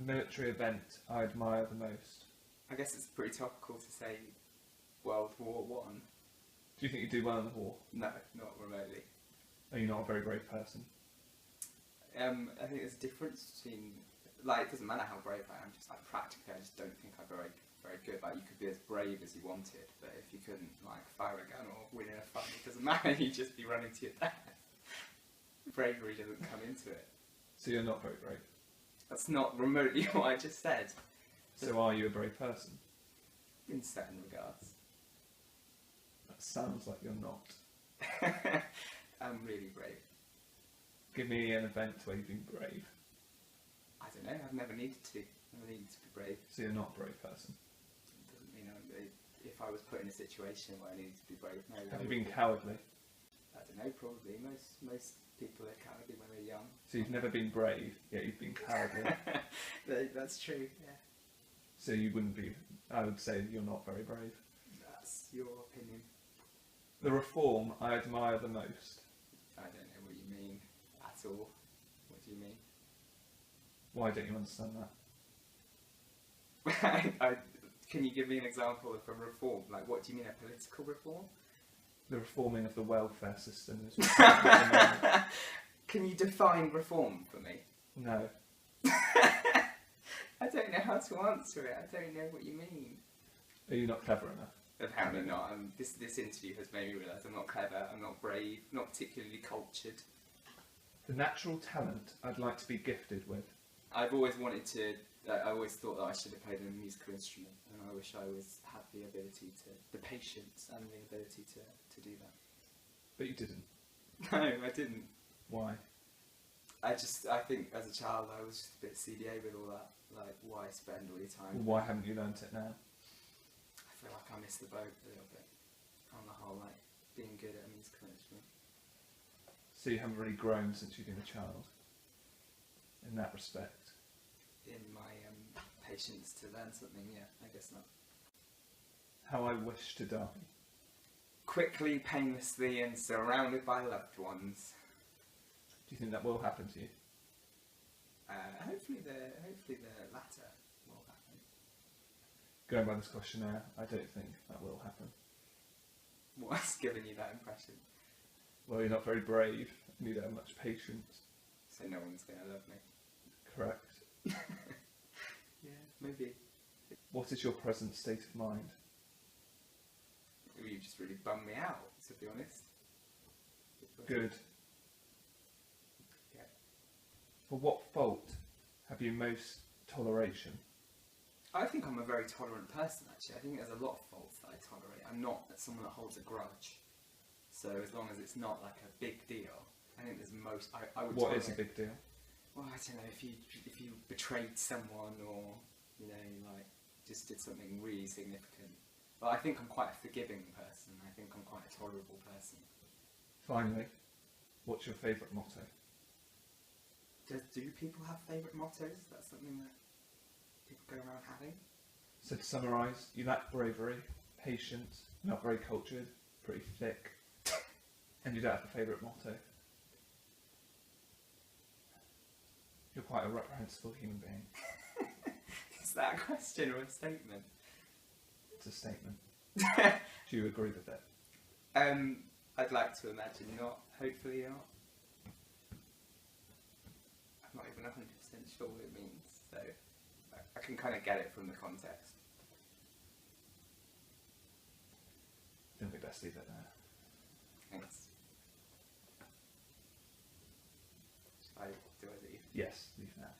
The military event I admire the most. I guess it's pretty topical to say World War One. Do you think you do well in the war? No, not remotely. Are you not a very brave person? I think there's a difference between, like, it doesn't matter how brave I am, just like practically I just don't think I'm very good. Like, you could be as brave as you wanted, but if you couldn't, like, fire a gun or win in a fight, it doesn't matter, you'd just be running to your death. Bravery doesn't come into it. So you're not very brave? That's not remotely what I just said. So are you a brave person? In certain regards. That sounds like you're not. I'm really brave. Give me an event where you've been brave. I don't know, I've never needed to. Never needed to be brave. So you're not a brave person? It doesn't mean if I was put in a situation where I needed to be brave, no. Have you been cowardly? I don't know, probably. Most people are cowardly when they're young. So you've never been brave, yet you've been cowardly? That's true, yeah. So you wouldn't be, I would say you're not very brave. That's your opinion. The reform I admire the most. I don't know what you mean at all. What do you mean? Why don't you understand that? Can you give me an example of a reform? Like, what do you mean, a political reform? The reforming of the welfare system is... Can you define reform for me? No. I don't know how to answer it. I don't know what you mean. Are you not clever enough? Apparently not. This interview has made me realise I'm not clever, I'm not brave, not particularly cultured. The natural talent I'd like to be gifted with. I've always wanted to, I always thought that I should have played a musical instrument, and I wish I had the ability to, the patience and the ability to do that. But you didn't. No, I didn't. Why? I think as a child I was just a bit CDA with all that, like, why spend all your time? Well, why haven't you learnt it now? I feel like I missed the boat a little bit on the whole, like, being good at a musical instrument. So you haven't really grown since you've been a child, in that respect? In my patience to learn something, yeah, I guess not. How I wish to die. Quickly, painlessly, and surrounded by loved ones. Do you think that will happen to you? Hopefully the latter will happen. Going by this questionnaire, I don't think that will happen. What's given you that impression? Well, you're not very brave, and you don't have much patience. So no one's going to love me. Correct. Yeah, maybe. What is your present state of mind? You just really bummed me out, to be honest. Good. Yeah. For what fault have you most toleration? I think I'm a very tolerant person, actually. I think there's a lot of faults that I tolerate. I'm not someone that holds a grudge. So as long as it's not like a big deal, I think there's most... I would What tolerate. is a big deal? Well, I don't know, if you betrayed someone or, you know, like, just did something really significant. But I think I'm quite a forgiving person. I think I'm quite a tolerable person. Finally, what's your favourite motto? Do people have favourite mottos? Is that something that people go around having? So to summarise, you lack bravery, patience, not very cultured, pretty thick, and you don't have a favourite motto. You're quite a reprehensible human being. Is that a question or a statement? It's a statement. Do you agree with it? I'd like to imagine not. Hopefully not. I'm not even 100% sure what it means, so I can kind of get it from the context. Then we best leave it there. Thanks. Shall I do it? Yes, leave now.